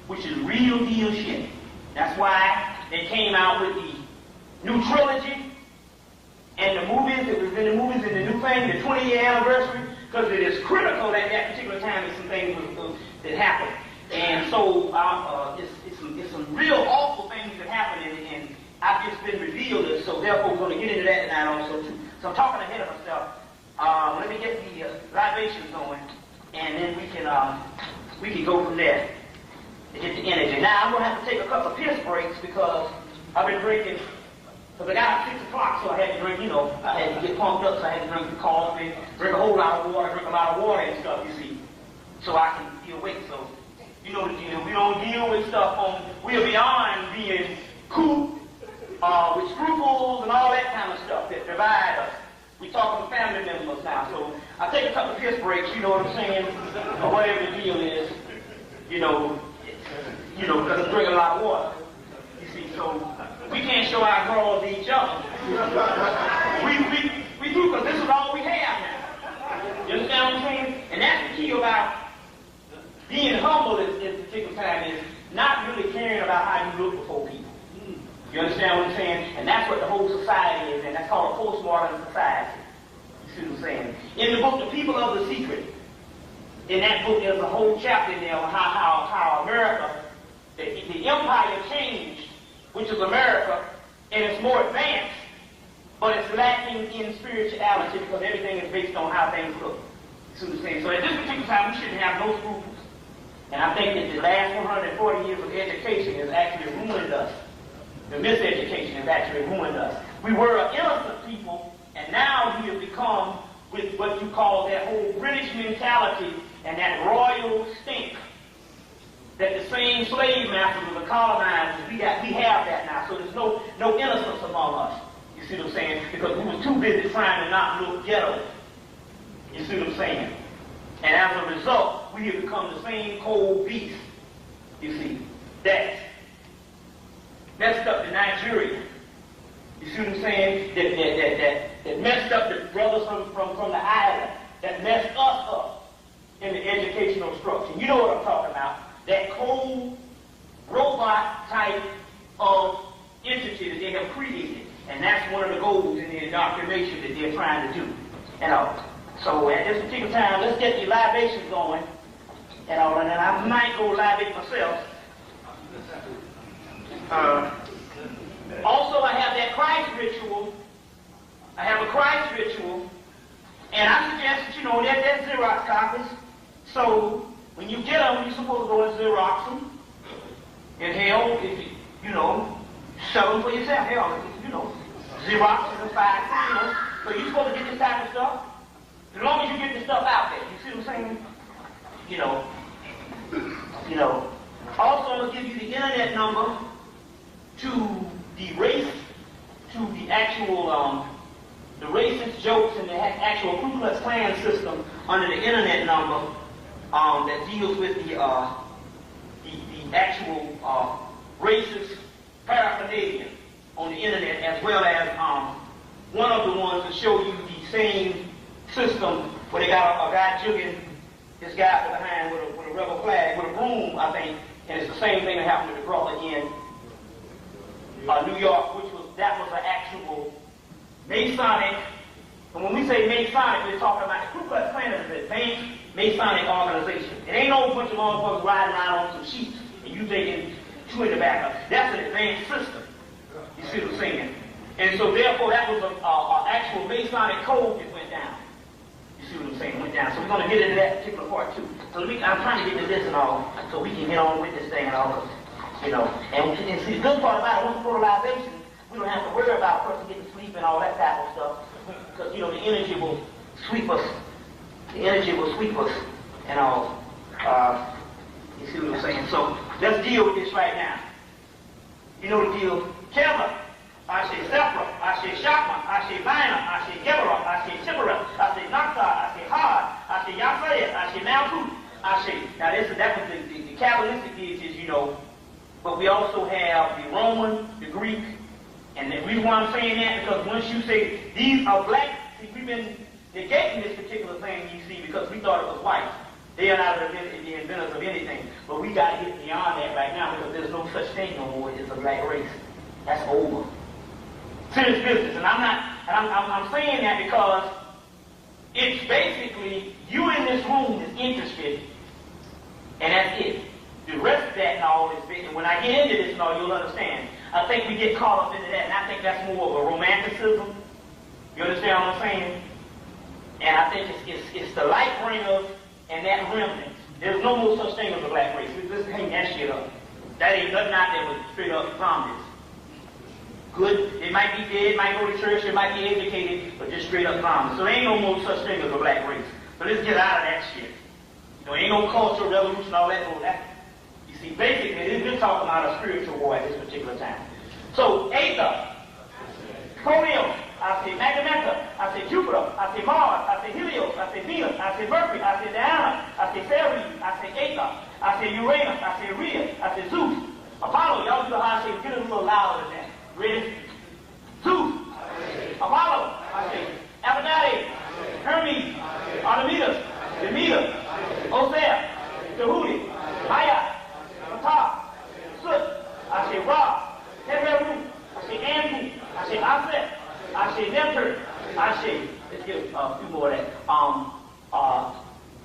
which is real deal shit. That's why they came out with the new trilogy and the movies. It was in the movies and the new thing, the 20-year anniversary, because it is critical at that particular time that some things that happened. And so it's some real awful things that happened, and I've just been revealed it, so therefore we're going to get into that tonight also too. So I'm talking ahead of myself. Let me get the libations going, and then we can go from there to get the energy. Now I'm going to have to take a couple of piss breaks because I've been drinking, because I got up 6 o'clock, so I had to drink, I had to get pumped up, so I had to drink the coffee, drink a whole lot of water, drink a lot of water and stuff, you see, so I can be awake. So you know the deal. We don't deal with stuff we're beyond being cool, with scruples and all that kind of stuff that divide us. We talking to family members now, so I take a couple of piss breaks, you know what I'm saying, or whatever the deal is, because I'm drinking a lot of water. You see, so we can't show our girls to each other. we do, because this is all we have now. You understand what I'm saying? And that's the key about being humble at this particular time, is not really caring about how you look before people. You understand what I'm saying? And that's what the whole society is, and that's called a postmodern society. You see what I'm saying? In the book, The People of the Secret, in that book there's a whole chapter in there on how America, the empire changed, which is America, and it's more advanced, but it's lacking in spirituality because everything is based on how things look. You see what I'm saying? So at this particular time, we shouldn't have no scruples. And I think that the last 140 years of education has actually ruined us. The miseducation has actually ruined us. We were an innocent people, and now we have become, with what you call that whole British mentality and that royal stink, that the same slave masters of the colonizers, we have that now. So there's no innocence among us. You see what I'm saying? Because we were too busy trying to not look ghetto. You see what I'm saying? And as a result, we have become the same cold beast. You see, that messed up the Nigeria. You see what I'm saying? That messed up the brothers from the island. That messed us up in the educational structure. You know what I'm talking about. That cold robot type of entity that they have created. And that's one of the goals in the indoctrination that they're trying to do. So at this particular time, let's get the libations going. And then I might go libate myself. Also, I have that Christ ritual. I have a Christ ritual. And I suggest that, that's Xerox copies. So when you get them, you're supposed to go and Xerox them. And hell, if you, sell them for yourself. Hell, Xerox is a fine, So you're supposed to get this type of stuff. As long as you get the stuff out there. You see what I'm saying? Also, I'm going to give you the internet number to the actual, the racist jokes and the actual Ku Klux Klan system under the internet number that deals with the actual racist paraphernalia on the internet, as well as one of the ones to show you the same system where they got a guy jugging this guy behind with a rebel flag, with a broom, I think, and it's the same thing that happened to the brother in New York, that was an actual Masonic, and when we say Masonic, we're talking about the Ku Klux Klan is an advanced Masonic organization. It ain't no bunch of motherfuckers riding around on some sheets and you taking two in the back. That's an advanced system. You see what I'm saying? And so therefore that was an actual Masonic code that went down. You see what I'm saying? Went down. So we're going to get into that particular part too. So I'm trying to get to this and all, so we can get on with this thing and all. And see the good part about it, once we go to libation, we don't have to worry about a person getting sleep and all that type of stuff. Because, the energy will sweep us. The energy will sweep us and all. You see what I'm saying? So let's deal with this right now. You know the deal. Kevin, I say Sephra, I say Shakma, I say Bina, I say Geberah, I say Tiberah, I say Naksar, I say Had, I say Yasayah, I say Malkut, I say, now that was the Kabbalistic deities, but we also have the Roman, the Greek, and the reason why I'm saying that, because once you say these are black, see, we've been negating this particular thing, you see, because we thought it was white. They are not the inventors of anything. But we got to get beyond that right now because there's no such thing no more as a black race. That's over. Serious business. And I'm saying that because it's basically you in this room is interested, and that's it. The rest of that and all is big. And when I get into this and all, you'll understand. I think we get caught up into that, and I think that's more of a romanticism. You understand what I'm saying? And I think it's the light bringers and that remnant. There's no more such thing as a black race. Let's hang that shit up. That ain't nothing out there but straight up zombies. Good. They might be dead, might go to church, they might be educated, but just straight up zombies. So there ain't no more such thing as a black race. So let's get out of that shit. There ain't no cultural revolution, all that. You see, basically, we're talking about a spiritual war at this particular time. So, Aether, Chromium, I say Magnetar, I say Jupiter, I say Mars, I say Helios, I say Venus, I say Mercury, I say Diana, I say Ceres, I say Aether, I say Uranus, I say Rhea, I say Zeus, Apollo. Y'all know how I say, get a little louder than that. Ready? Zeus, Apollo, I say Aphrodite, Hermes, Artemis, Demeter, Osea, Tahuti, Maya, Ptah, Sut, I say Ra, Heru, I say Anpu, I say Aset, I say Neptune, I say, let's get a few more of that,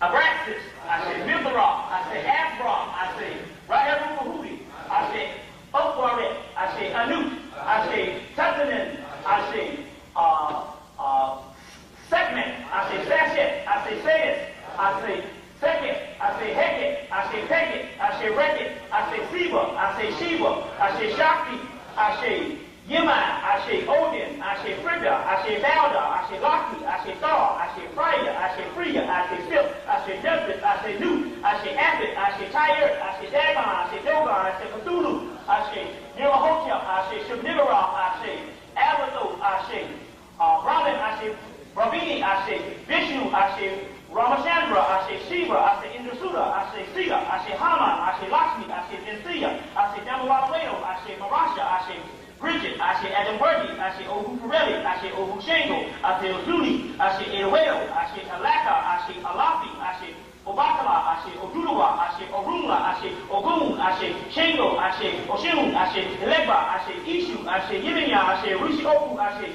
Abraxas, I say Mithra, I say Asbra, I say Raheru Mahudi, I say Okwaret, I say Anut, I say Tatanin, I say Sekmet, I say Sashet, I say Sayas, I say Sekhet, I say Heket, I say Peket, I say Reket, I say Siva, I say Shiva, I say Shakti, I say Yemai, I say Odin, I say Frigga, I say Valda, I say Loki, I say Thor, I say Freya, I say Freya, I say Sif, I say Nephthys, I say Nut, I say Apis, I say Tyre, I say Dagon, I say Dogon, I say Cthulhu, I say Nyarlathotep, I say Shub-Niggurath, I say Abathos, I say Brahmin, I say Brahmini, I say Vishnu, I say Ramachandra, I say Shiva, I say Indrasutta, I say Sita, I say Hanuman, I say Lakshmi, I say Vinsiya, I say Dhammavaleno, I say Marasha, I say Bridget, I say Adamwerdi, I say Ohu Pirelli, I say Ohu Shango, I say Ozuni, I say Edoedo, I say Alaka, I say Alafi, I say Obatala, I say Oduduwa, I say Orunla, I say Ogun, I say Shango, I say Oshun, I say Elegba, I say Ishu, I say Yiminya, I say Rishi Oku, I say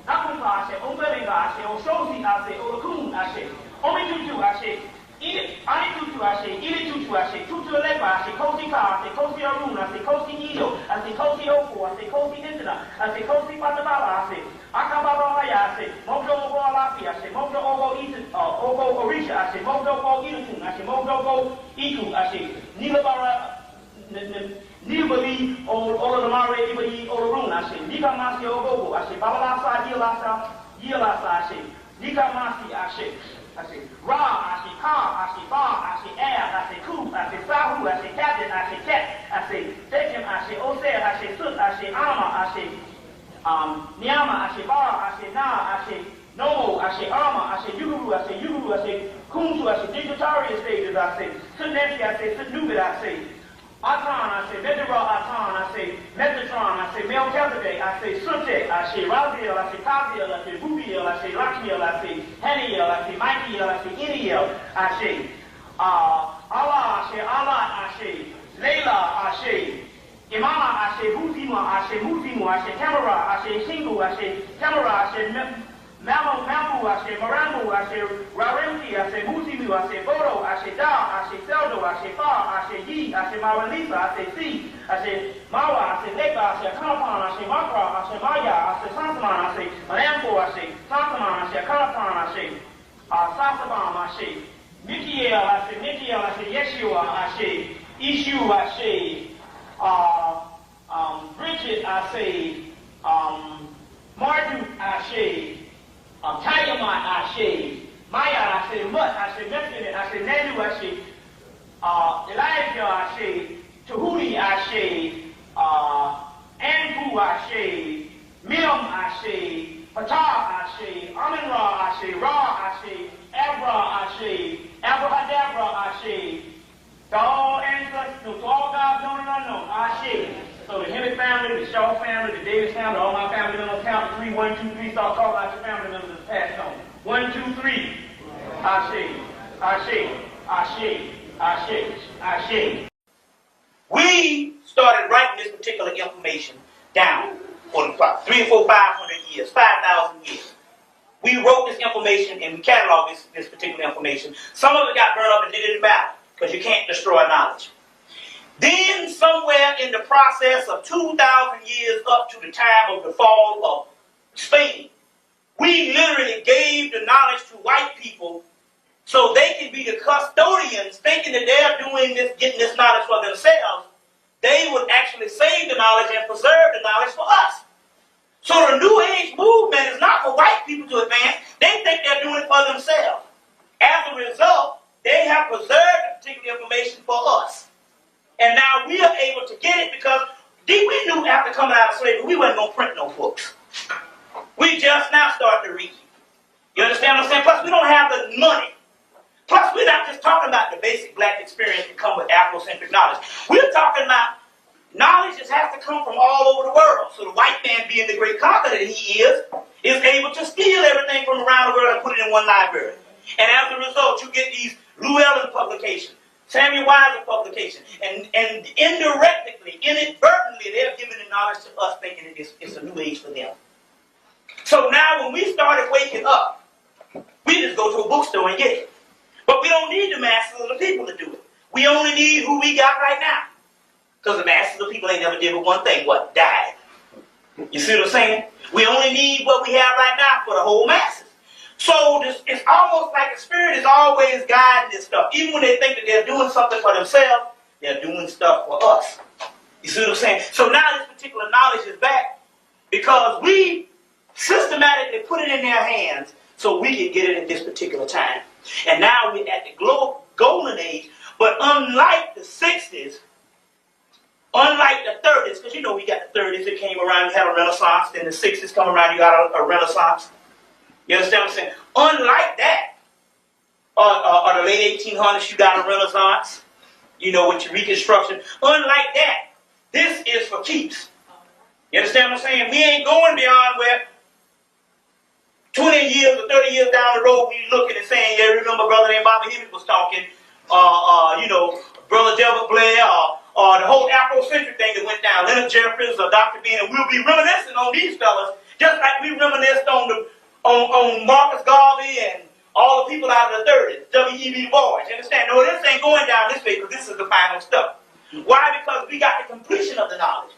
Nakupa, I say Obelinga, I say Oshozi, I say Olakun, I say Omitutu, I say Anitutu, I say Ilitutu, I say Tutu Elegba, I say Kosi Ka, I say Kosi Arun, I say Kosi Ido, I say Kosi Oku, I say Kosi Intana, I say Kosi Patabala, I say Akababa Maya, I say Mojo Ogo Alafi, I say Mojo Ogo Orisha, I say Mojo Ogo Idutun, I say Mojo Ogo Iku, I say Nilabara Nibali, Olamare, Ibali, Olarun, I say Nika Masi Ogogo, I say Babalasa, Yilasa, I say Nika Masi, I say Ra, I say Ka, I say Ba, I say Ab, I say Ku, I say Sahu, I say Captain, I say Ket, I say Tekim, I say Osir, I say Sut, I say Ama, I say Nyama, I say Bara, I say Na, I say Nomo, I say Arma, I say Yuguru, I say Yuguru, I say Kuntu, I say Digitarian stages, I say Sutnensi, I say Sutnubit, I say Atan, I say Vedra Atan, I say Metatron, I say Melchizedek, I say Sute, I say Raziel, I say Kaziel, I say Rubiel, I say Lakiel, I say Heniel, I say Michael, I say Iniel, I say Allah, I say Allah, I say Layla, I say Imama, I say Huzima, I say Muzimu, I say Tamara, I say Shingu, I say Tamara, I say Mamu, I say Marambu, I say Rarimti, I say Musimu, I say Bodo, I say Da, I say Seldo, I say Fa, I say Yi, I say Maralisa, I say Si, I say Mawa, I say Neka, I say Kanapan, I say Makra, I say Maya, I say Sansaman, I say Manampo, I say Sansaman, I say Kanapan, I say Sasabam, I say Mikiel, I say Mikiel, I say Yeshua, I say Ishu, I say Bridget, I say Marduk, I say Tiamat, I say Maya, I say Mut, I say Nephilim, I say Nanu, I say Elijah, I say Tahuti, I say Anpu, I say Mim, I say Ptah, I say Amun-Ra, I say Ra, I say Abra, I say Abrahadabra, I say to all ancestors, to all gods known and unknown, I say. So the Hemmitt family, the Shaw family, the Davis family, all my family members, count 3, 1, 2, 3, start talking about your family members that's passed on. 1, 2, 3. I say. We started writing this particular information down for the 300 or 400, 500 years, 5,000 years. We wrote this information and we cataloged this particular information. Some of it got burned up and did it in battle because you can't destroy knowledge. Then somewhere in the process of 2,000 years up to the time of the fall of Spain, we literally gave the knowledge to white people so they can be the custodians, thinking that they're doing this, getting this knowledge for themselves. They would actually save the knowledge and preserve the knowledge for us. So the New Age movement is not for white people to advance. They think they're doing it for themselves. As a result, they have preserved the particular information for us. And now we are able to get it because we knew after coming out of slavery, we wasn't going to print no books. We just now starting to read. You understand what I'm saying? Plus, we don't have the money. Plus, we're not just talking about the basic black experience that come with Afrocentric knowledge. We're talking about knowledge that has to come from all over the world. So the white man, being the great conqueror that he is able to steal everything from around the world and put it in one library. And as a result, you get these Llewellyn publications, Samuel Weiser publication, and indirectly, inadvertently, they're giving the knowledge to us thinking that it's a new age for them. So now when we started waking up, we just go to a bookstore and get it. But we don't need the masses of the people to do it. We only need who we got right now. Because the masses of people ain't never did but one thing, what? Died. You see what I'm saying? We only need what we have right now for the whole masses. So it's almost like the spirit is always guiding this stuff. Even when they think that they're doing something for themselves, they're doing stuff for us. You see what I'm saying? So now this particular knowledge is back because we systematically put it in their hands so we can get it at this particular time. And now we're at the golden age, but unlike the 60s, unlike the 30s, because you know we got the 30s that came around, you had a renaissance, then the 60s come around, you got a renaissance. You understand what I'm saying? Unlike that, or the late 1800s, you got a renaissance, you know, with your reconstruction. Unlike that, this is for keeps. You understand what I'm saying? We ain't going beyond where 20 years or 30 years down the road, we looking and saying, yeah, remember brother named Bobby Hemmitt was talking, you know, Brother Delbert Blair, or the whole Afrocentric thing that went down, Leonard Jeffries or Dr. Ben, and we'll be reminiscing on these fellas, just like we reminisced on Marcus Garvey and all the people out of the 30s, W.E.B. Du Bois. You understand? No, this ain't going down this way because this is the final stuff. Why? Because we got the completion of the knowledge.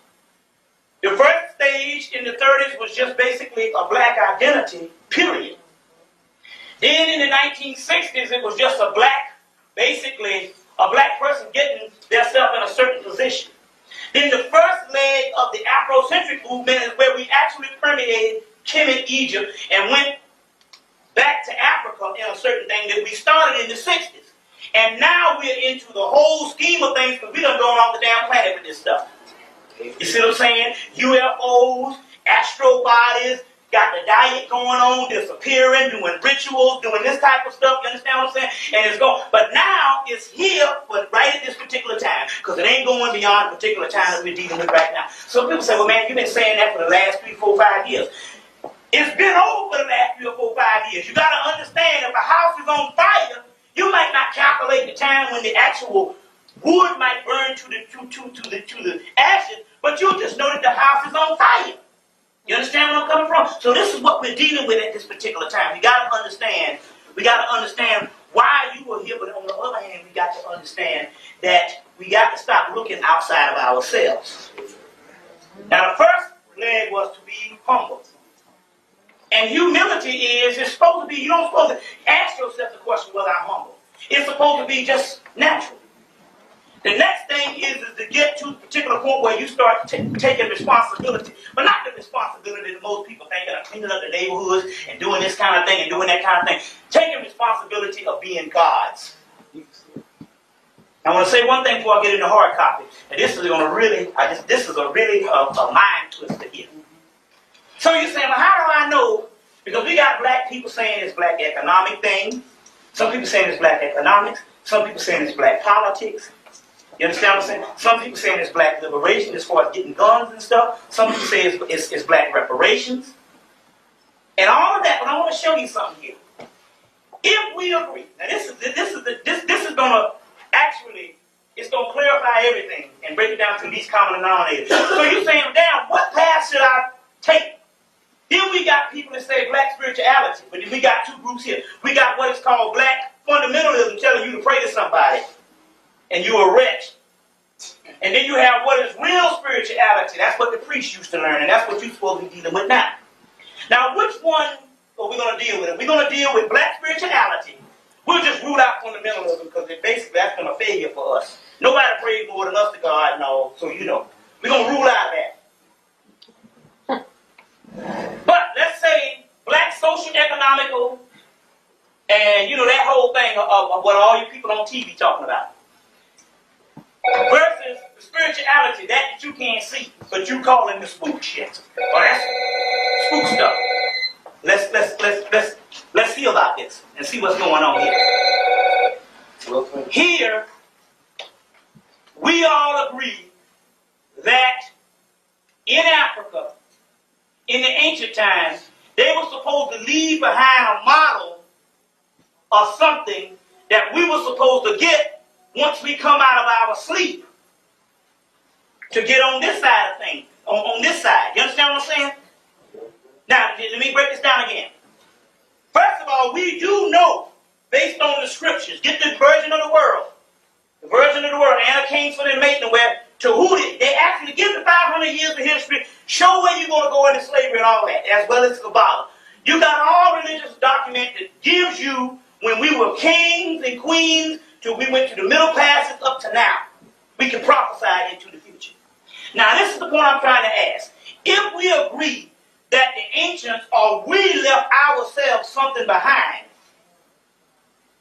The first stage in the 30s was just basically a black identity, period. Then in the 1960s, it was just a black, basically, a black person getting themselves in a certain position. Then the first leg of the Afrocentric movement is where we actually permeated Kemet, Egypt, and went back to Africa in a certain thing that we started in the 60s. And now we're into the whole scheme of things because we done gone off the damn planet with this stuff. You see what I'm saying? UFOs, astro bodies, got the diet going on, disappearing, doing rituals, doing this type of stuff. You understand what I'm saying? And it's going. But now it's here, but right at this particular time, because it ain't going beyond the particular time that we're dealing with right now. So people say, well, man, you've been saying that for the last 3, 4, 5 years. It's been over the last 3 or 4, 5 years. You got to understand, if a house is on fire, you might not calculate the time when the actual wood might burn to the ashes, but you'll just know that the house is on fire. You understand where I'm coming from? So this is what we're dealing with at this particular time. We got to understand. We got to understand why you were here, but on the other hand, we got to understand that we got to stop looking outside of ourselves. Now, the first leg was to be humble. And humility it's supposed to be, you don't supposed to ask yourself the question, whether I'm humble. It's supposed to be just natural. The next thing is to get to a particular point where you start taking responsibility, but not the responsibility that most people think of cleaning up the neighborhoods and doing this kind of thing and doing that kind of thing. Taking responsibility of being God's. I want to say one thing before I get into hard copy, and this is going to really, this is a really a mind twister here. So you say, well, how do I know? Because we got black people saying it's black economic thing. Some people saying it's black economics. Some people saying it's black politics. You understand what I'm saying? Some people saying it's black liberation as far as getting guns and stuff. Some people say it's black reparations. And all of that, but I want to show you something here. If we agree, now this is gonna actually, it's gonna clarify everything and break it down to the least common denominator. So you're saying, damn, what path should I take? Then we got people that say black spirituality, but then we got two groups here. We got what is called black fundamentalism, telling you to pray to somebody, and you're a wretch. And then you have what is real spirituality. That's what the priests used to learn, and that's what you're supposed to be dealing with now. Now, which one are we going to deal with? If we're going to deal with black spirituality, we'll just rule out fundamentalism because basically that's going to failure for us. Nobody prays more than us to God, no. So, you know, we're going to rule out that. But let's say black social, economical, and, you know, that whole thing of what all you people on TV talking about. Versus the spirituality, that you can't see, but you calling the spook shit. Well, that's spook stuff. Let's see about this and see what's going on here. Here, we all agree that in Africa, in the ancient times, they were supposed to leave behind a model of something that we were supposed to get once we come out of our sleep to get on this side of things, on this side. You understand what I'm saying? Now, let me break this down again. First of all, we do know, based on the scriptures, get the version of the world. The version of the world, Anna Kingsford and Maitland, where Tahuti, they actually give the 500 years of history, show where you're going to go into slavery and all that, as well as Kabbalah. You got all religious document that gives you when we were kings and queens till we went to the middle classes up to now. We can prophesy into the future. Now, this is the point I'm trying to ask. If we agree that the ancients or we left ourselves something behind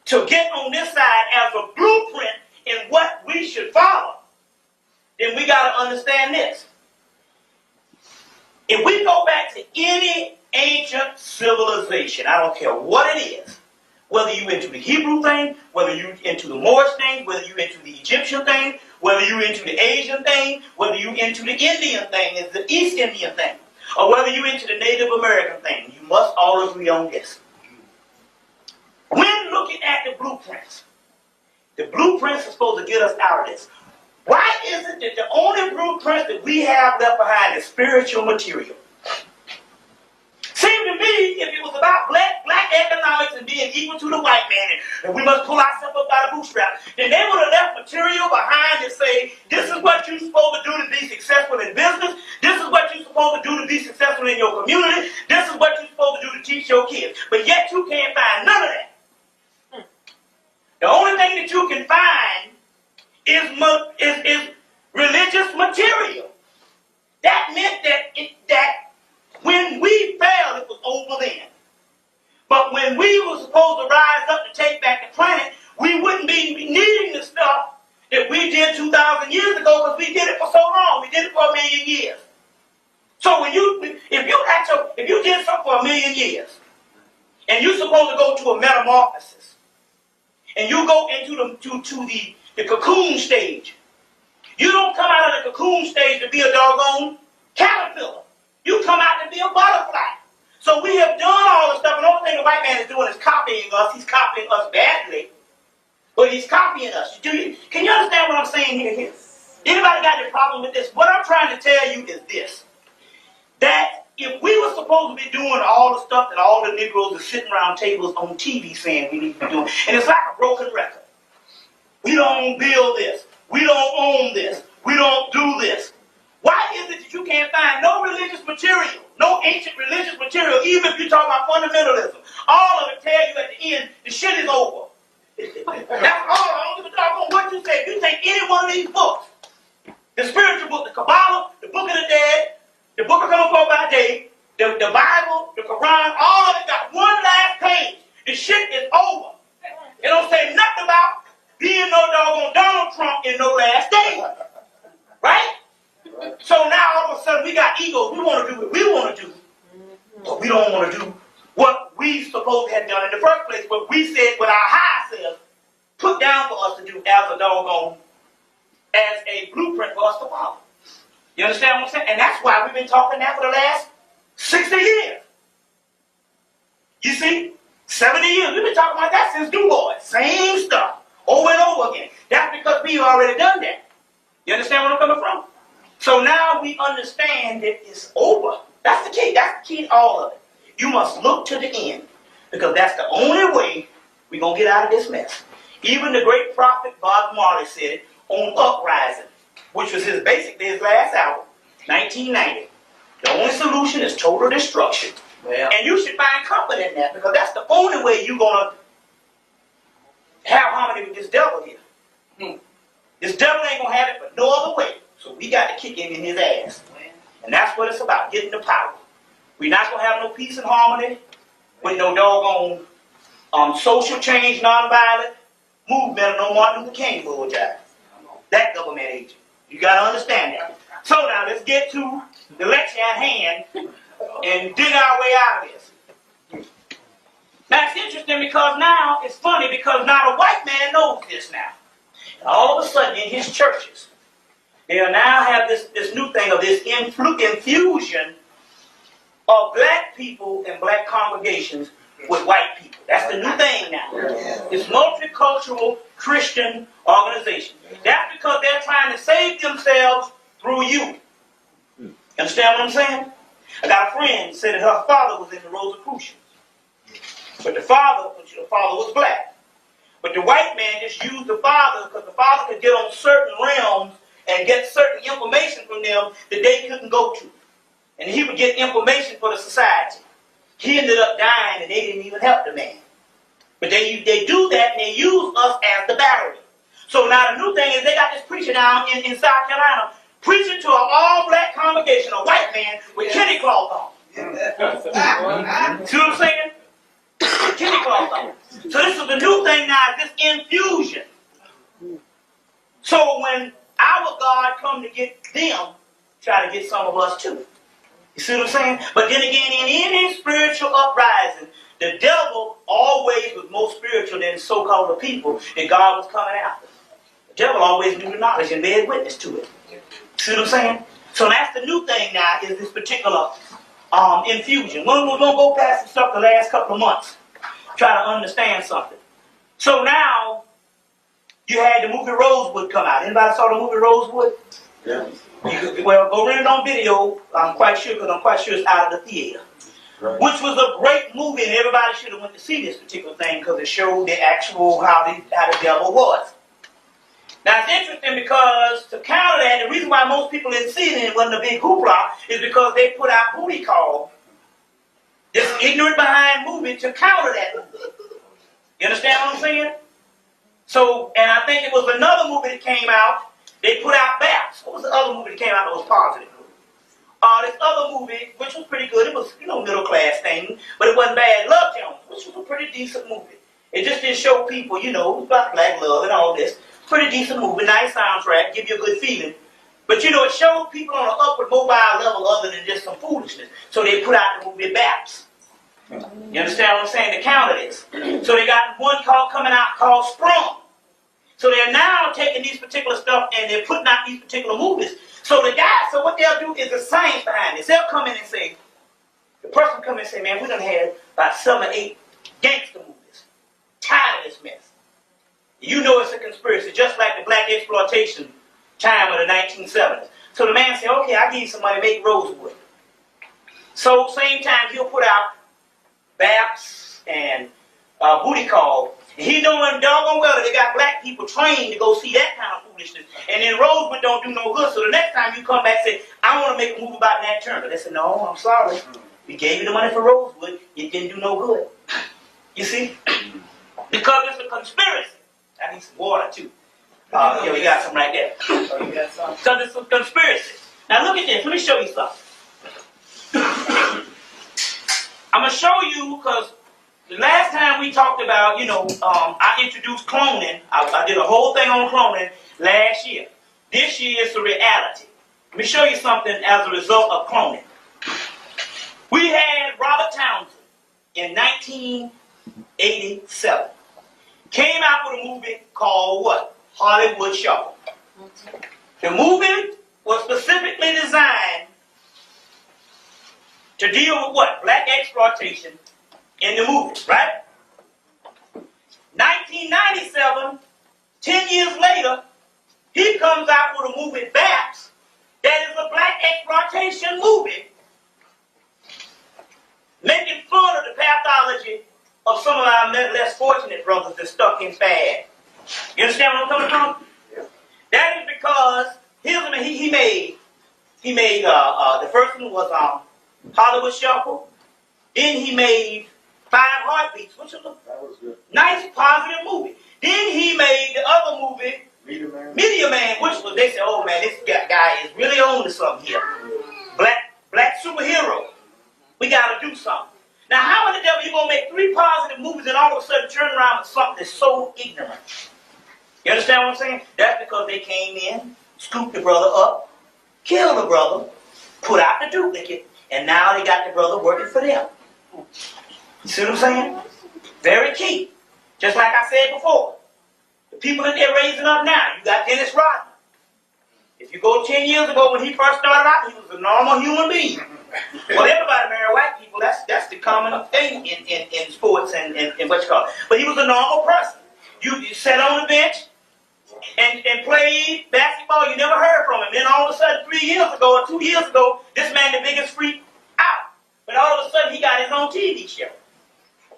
to get on this side as a blueprint in what we should follow, then we got to understand this. If we go back to any ancient civilization, I don't care what it is, whether you into the Hebrew thing, whether you into the Moorish thing, whether you into the Egyptian thing, whether you into the Asian thing, whether you into the Indian thing, is the East Indian thing, or whether you into the Native American thing, you must all agree on this. When looking at the blueprints are supposed to get us out of this. Why is it that the only blueprint that we have left behind is spiritual material? Seemed to me, if it was about black economics and being equal to the white man, and we must pull ourselves up by the bootstrap, then they would have left material behind to say, this is what you're supposed to do to be successful in business, this is what you're supposed to do to be successful in your community, this is what you're supposed to do to teach your kids. But yet you can't find none of that. The only thing that you can find is religious material. That meant that when we failed, it was over then. But when we were supposed to rise up to take back the planet, we wouldn't be needing the stuff that we did 2,000 years ago because we did it for so long. We did it for 1 million years. So if you did something for 1 million years, and you're supposed to go to a metamorphosis, and you go into the cocoon stage, you don't come out of the cocoon stage to be a doggone caterpillar. You come out to be a butterfly. So we have done all the stuff, and the only thing the white man is doing is copying us. He's copying us badly, but he's copying us. Can you understand what I'm saying here? Anybody got any problem with this? What I'm trying to tell you is this, that if we were supposed to be doing all the stuff that all the Negroes are sitting around tables on TV saying we need to be doing, and it's like a broken record. We don't build this. We don't own this. We don't do this. Why is it that you can't find no religious material, no ancient religious material, even if you talk about fundamentalism? All of it tell you at the end, the shit is over. That's all. I don't give a talk on what you say. If you take any one of these books, the spiritual book, the Kabbalah, the Book of the Dead, the Book of Common Core by Day, the Bible, the Quran, all of it got one last page. The shit is over. It don't say nothing about being no doggone Donald Trump in no last day. Right? So now all of a sudden we got egos. We want to do what we want to do. But we don't want to do what we supposed to have done in the first place. What we said with our high self put down for us to do as a doggone, as a blueprint for us to follow. You understand what I'm saying? And that's why we've been talking that for the last 60 years. You see? 70 years. We've been talking about that since Du Bois. Same stuff. Over and over again. That's because we've already done that. You understand where I'm coming from? So now we understand that it's over. That's the key. That's the key to all of it. You must look to the end. Because that's the only way we're going to get out of this mess. Even the great prophet Bob Marley said it on Uprising, which was basically his last album, 1990. The only solution is total destruction. Well, and you should find comfort in that, because that's the only way you're going to have harmony with this devil here. This devil ain't going to have it but no other way. So we got to kick him in his ass. And that's what it's about, getting the power. We're not going to have no peace and harmony with no doggone social change, nonviolent movement of no Martin Luther King bulljive. That government agent. You got to understand that. So now let's get to the lecture at hand and dig our way out of this. Now it's interesting because now, it's funny because now the white man knows this now. And all of a sudden in his churches, they'll now have this new thing of this infusion of black people and black congregations with white people. That's the new thing now. It's multicultural Christian organization. That's because they're trying to save themselves through you. Understand what I'm saying? I got a friend who said that her father was in the Rosicrucians. But the father was black. But the white man just used the father because the father could get on certain realms and get certain information from them that they couldn't go to. And he would get information for the society. He ended up dying and they didn't even help the man. But they do that and they use us as the battery. So now the new thing is they got this preacher down in South Carolina preaching to an all-black congregation, a white man with kitty cloth on. See what I'm saying? Kitty cloth on. So this is the new thing now, this infusion. So when our God come to get them, try to get some of us too. You see what I'm saying? But then again, in any spiritual uprising, the devil always was more spiritual than so-called the people that God was coming after. The devil always knew the knowledge and bear witness to it. See what I'm saying? So that's the new thing now, is this particular infusion. We're going to go past the stuff the last couple of months. Try to understand something. So now, you had the movie Rosewood come out. Anybody saw the movie Rosewood? Yeah. Well, go rent it on video. I'm quite sure, because I'm quite sure it's out of the theater. Right. Which was a great movie, and everybody should have went to see this particular thing because it showed the actual how the devil was. Now it's interesting because to counter that, the reason why most people didn't see it and it wasn't a big hoopla is because they put out Booty Call, this ignorant behind movie, to counter that movie. You understand what I'm saying? So, and I think it was another movie that came out. They put out Baps. What was the other movie that came out that was positive? This other movie, which was pretty good. It was, middle class thing, but it wasn't bad. Love Jones, which was a pretty decent movie. It just didn't show people, about black love and all this. Pretty decent movie, nice soundtrack, give you a good feeling. But it showed people on an upward mobile level other than just some foolishness. So they put out the movie Baps. You understand what I'm saying? To counter this. So they got one coming out called Sprung. So they're now taking these particular stuff and they're putting out these particular movies. So what they'll do is the science behind this. They'll come in and say, the person come in and say, man, we done had about 7 or 8 gangster movies. Tired of this mess. It's a conspiracy, just like the black exploitation time of the 1970s. So the man said, okay, I'll give you some money, make Rosewood. So same time, he'll put out Baps and Booty Call. And he knowing doggone well that they got black people trained to go see that kind of foolishness. And then Rosewood don't do no good. So the next time you come back and say, I want to make a movie about Nat Turner. They said, no, I'm sorry. We gave you the money for Rosewood. It didn't do no good. You see? Because it's a conspiracy. I need some water too. Yeah, we got some right there. Oh, you got some? Because it's a conspiracy. Now look at this. Let me show you something. I'm going to show you because the last time we talked about, I introduced cloning. I did a whole thing on cloning last year. This year is a reality. Let me show you something as a result of cloning. We had Robert Townsend in 1987. Came out with a movie called what? Hollywood Shuffle. The movie was specifically designed to deal with what? Black exploitation in the movies, right? 1997, 10 years later, he comes out with a movie, Babs, that is a black exploitation movie, making fun of the pathology of some of our less fortunate brothers that stuck in bad. You understand where I'm coming from? Yeah. That is because he made the first one was Hollywood Shuffle. Then he made 5 Heartbeats, which was a nice, positive movie. Then he made the other movie, Media Man, which was, they said, oh man, this guy is really on to something here. Black superhero. We gotta do something. Now, how in the devil you gonna make 3 positive movies and all of a sudden turn around with something that's so ignorant? You understand what I'm saying? That's because they came in, scooped the brother up, killed the brother, put out the duplicate, and now they got the brother working for them. You see what I'm saying? Very key. Just like I said before, the people that they're raising up now, you got Dennis Rodman. If you go 10 years ago when he first started out, he was a normal human being. Well, everybody marry white people. That's the common thing in sports and what you call it. But he was a normal person. You sat on the bench and played basketball. You never heard from him. Then all of a sudden, 3 years ago or 2 years ago, this man the biggest freak out. But all of a sudden, he got his own TV show.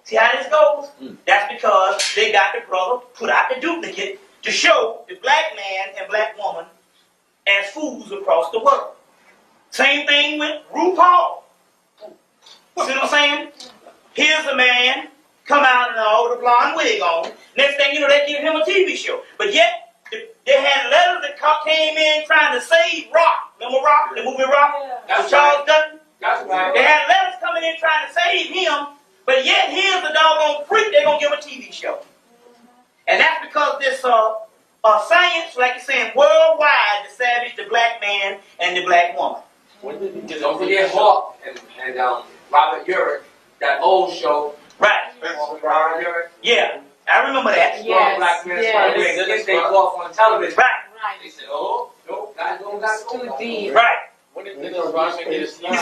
See how this goes? That's because they got the brother put out the duplicate to show the black man and black woman as fools across the world. Same thing with RuPaul. See what I'm saying? Here's a man, come out and all with a blonde wig on. Next thing you know, they give him a TV show. But yet, they had letters that came in trying to save Rock. Remember Rock? The movie Rock? That's Charles Dutton? That's right. They had letters coming in trying to save him. But yet, here's the doggone freak they're going to give a TV show. And that's because this science, like you're saying, worldwide, to savage the black man and the black woman. Don't forget Hawk and Robert Urich, that old show. Right. Robert Urich. Yeah, I remember that. Yes. Black men yes. They go off on television. Right. They said, oh, no, guys don't got too deep. Right. When did Dennis Rodman get a TV show? You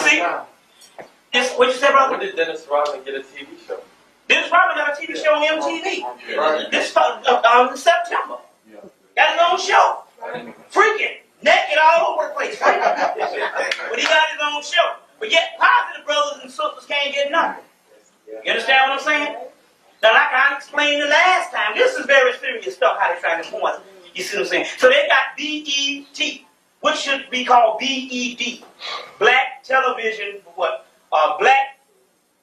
see? What you said, brother? When did Dennis Rodman get a TV show? Dennis Rodman got a TV show on MTV. Right. This in September. Yeah. Got his own show. Right. Freaking naked all over the place. But he got his own show. But yet, positive brothers and sisters can't get nothing. You understand what I'm saying? Now, like I explained the last time, this is very serious stuff, how they're trying to point. You see what I'm saying? So they got BET, which should be called BED. Black Television, what?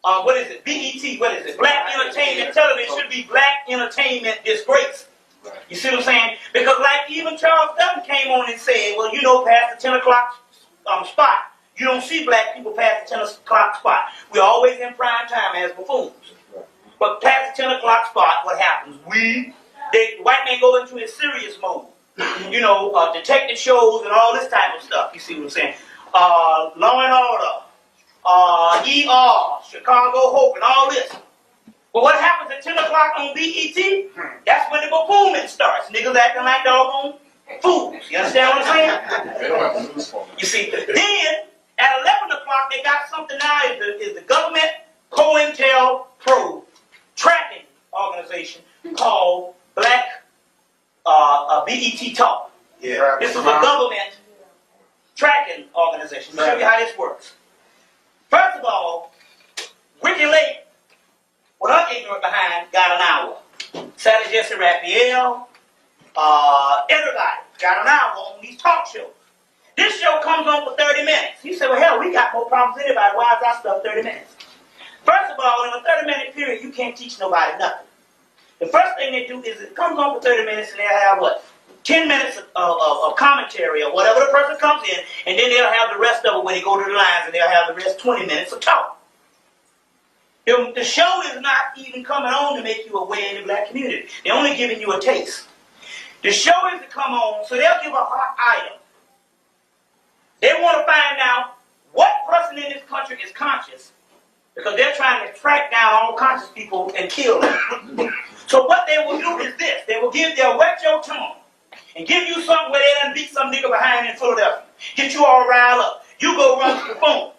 What is it? BET, what is it? Black Entertainment Television should be Black Entertainment Disgrace. You see what I'm saying? Because like even Charles Dutton came on and said, well, you know, past the 10 o'clock spot, you don't see black people past the 10 o'clock spot. We're always in prime time as buffoons. But past the 10 o'clock spot, what happens? The white man go into his serious mode. You know, detective shows and all this type of stuff. You see what I'm saying? Law and Order, ER, Chicago Hope, and all this. But what happens at 10 o'clock on BET? That's when the buffooning starts. Niggas acting like doggone fools. You understand what I'm saying? You see, then at 11 o'clock they got something now is the government COINTELPRO tracking organization called Black BET Talk. Yeah. This is a government tracking organization. Let me show you how this works. First of all, Ricky Lake, with her ignorant behind, got an hour. Sally Jesse Raphael, everybody got an hour on these talk shows. This show comes on for 30 minutes. You say, well, hell, we got more problems than anybody. Why is our stuff 30 minutes? First of all, in a 30-minute period, you can't teach nobody nothing. The first thing they do is it comes on for 30 minutes and they'll have, 10 minutes of commentary or whatever the person comes in, and then they'll have the rest of it when they go to the lines, and they'll have the rest 20 minutes of talk. The show is not even coming on to make you aware in the black community. They're only giving you a taste. The show is to come on, so they'll give a hot item. They want to find out what person in this country is conscious, because they're trying to track down all conscious people and kill them. So what they will do is this. They'll wet your tongue and give you something where they done beat some nigga behind in Philadelphia. Get you all riled up. You go run to the phone.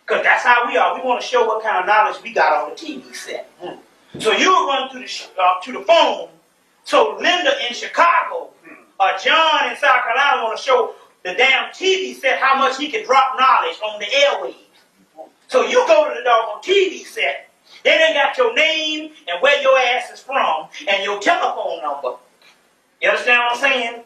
Because that's how we are. We want to show what kind of knowledge we got on the TV set. So you'll run to the phone So Linda in Chicago or John in South Carolina want to show the damn TV set how much he can drop knowledge on the airwaves. So you go to the doggone TV set, they done got your name and where your ass is from and your telephone number. You understand what I'm saying?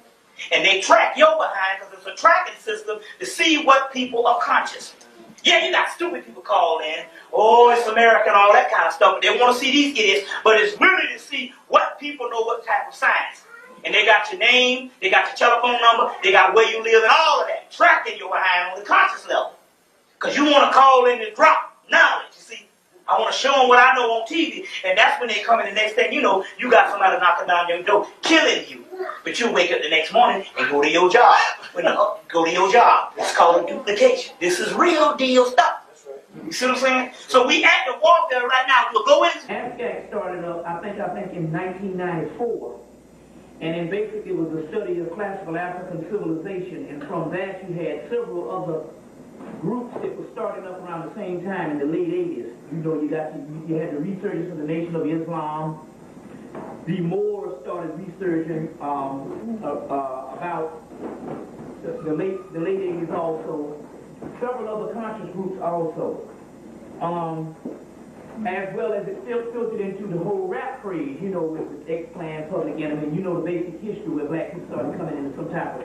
And they track your behind because it's a tracking system to see what people are conscious. Yeah, you got stupid people call in. Oh, it's America and all that kind of stuff. But they want to see these idiots. But it's really to see what people know, what type of science. And they got your name, they got your telephone number, they got where you live and all of that. Tracking your behind on the conscious level. Because you want to call in and drop knowledge, you see. I want to show them what I know on TV. And that's when they come in the next thing you know, you got somebody knocking down your door, killing you. But you wake up the next morning and go to your job. Go to your job. It's called a duplication. This is real deal stuff. You see what I'm saying? So we at the warfare right now. We'll go into SikApe started up, I think in 1994. And then basically it was a study of classical African civilization. And from that you had several other groups that were starting up around the same time in the late 80s. You know, you had the researchers of the Nation of Islam. The Moors started researching about the late 80s also. Several other conscious groups also. As well as it still filtered into the whole rap craze, you know, with the X-Plan, Public Enemy, you know the basic history where black people started coming into some type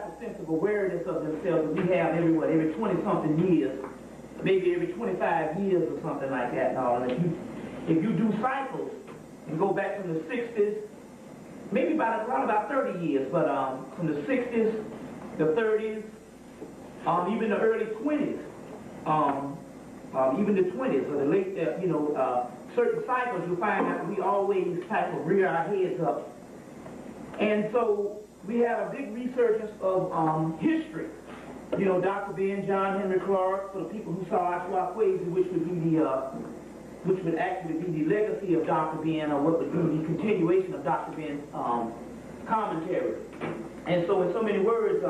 of sense of awareness of themselves that we have every 20-something years, maybe every 25 years or something like that. And if you do cycles and go back from the 60s, maybe around about 30 years, but from the 60s, the 30s, even the early 20s, even the 20s or the late, certain cycles, you'll find that we always type of rear our heads up. And so we had a big resurgence of history. You know, Dr. Ben, John Henry Clark, for the people who saw Ashwakwezi, which would actually be the legacy of Dr. Ben, or what would be the continuation of Dr. Ben's commentary. And so in so many words,